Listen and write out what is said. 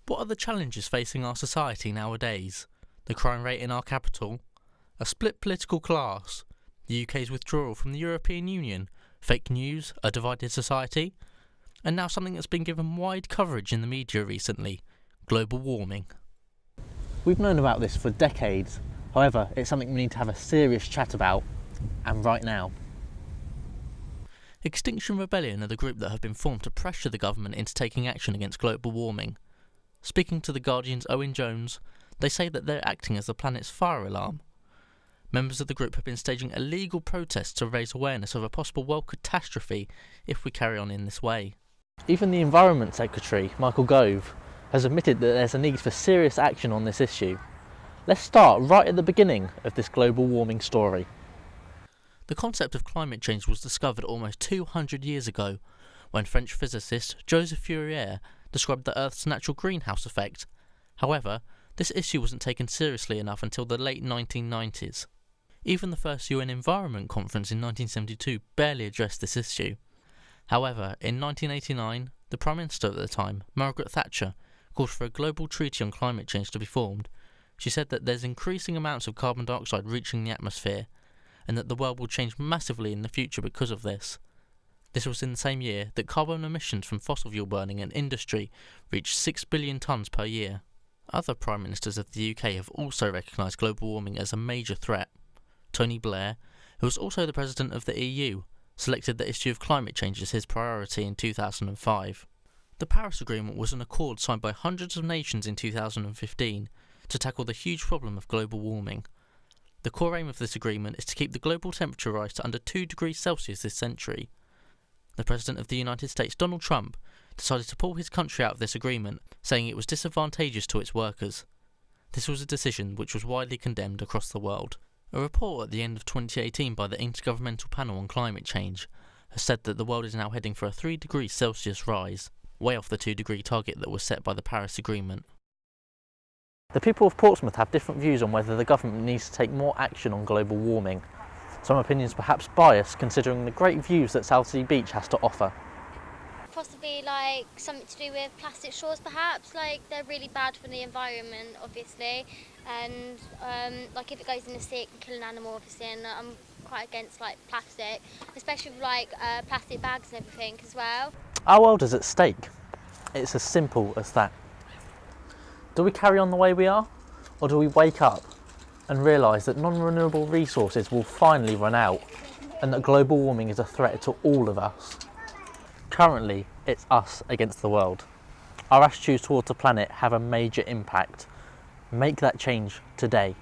What are the challenges facing our society nowadays? The crime rate in our capital? A split political class? The UK's withdrawal from the European Union? Fake news? A divided society? And now something that's been given wide coverage in the media recently: global warming. We've known about this for decades. However, it's something we need to have a serious chat about, and right now. Extinction Rebellion are the group that have been formed to pressure the government into taking action against global warming. Speaking to The Guardian's Owen Jones, they say that they're acting as the planet's fire alarm. Members of the group have been staging illegal protests to raise awareness of a possible world catastrophe if we carry on in this way. Even the Environment Secretary, Michael Gove, has admitted that there's a need for serious action on this issue. Let's start right at the beginning of this global warming story. The concept of climate change was discovered almost 200 years ago, when French physicist Joseph Fourier described the Earth's natural greenhouse effect. However, this issue wasn't taken seriously enough until the late 1990s. Even the first UN Environment Conference in 1972 barely addressed this issue. However, in 1989, the Prime Minister at the time, Margaret Thatcher, called for a global treaty on climate change to be formed. She said that there's increasing amounts of carbon dioxide reaching the atmosphere, and that the world will change massively in the future because of this. This was in the same year that carbon emissions from fossil fuel burning and industry reached 6 billion tonnes per year. Other Prime Ministers of the UK have also recognised global warming as a major threat. Tony Blair, who was also the President of the EU, selected the issue of climate change as his priority in 2005. The Paris Agreement was an accord signed by hundreds of nations in 2015 to tackle the huge problem of global warming. The core aim of this agreement is to keep the global temperature rise to under 2 degrees Celsius this century. The President of the United States, Donald Trump, decided to pull his country out of this agreement, saying it was disadvantageous to its workers. This was a decision which was widely condemned across the world. A report at the end of 2018 by the Intergovernmental Panel on Climate Change has said that the world is now heading for a 3 degrees Celsius rise, way off the 2-degree target that was set by the Paris Agreement. The people of Portsmouth have different views on whether the government needs to take more action on global warming. Some opinions perhaps biased, considering the great views that Southsea Beach has to offer. Possibly like something to do with plastic straws perhaps, like they're really bad for the environment obviously, and like if it goes in the sea it can kill an animal obviously, and I'm quite against like plastic, especially with like plastic bags and everything as well. Our world is at stake. It's as simple as that. Do we carry on the way we are, or do we wake up and realise that non-renewable resources will finally run out, and that global warming is a threat to all of us? Currently, it's us against the world. Our attitudes towards the planet have a major impact. Make that change today.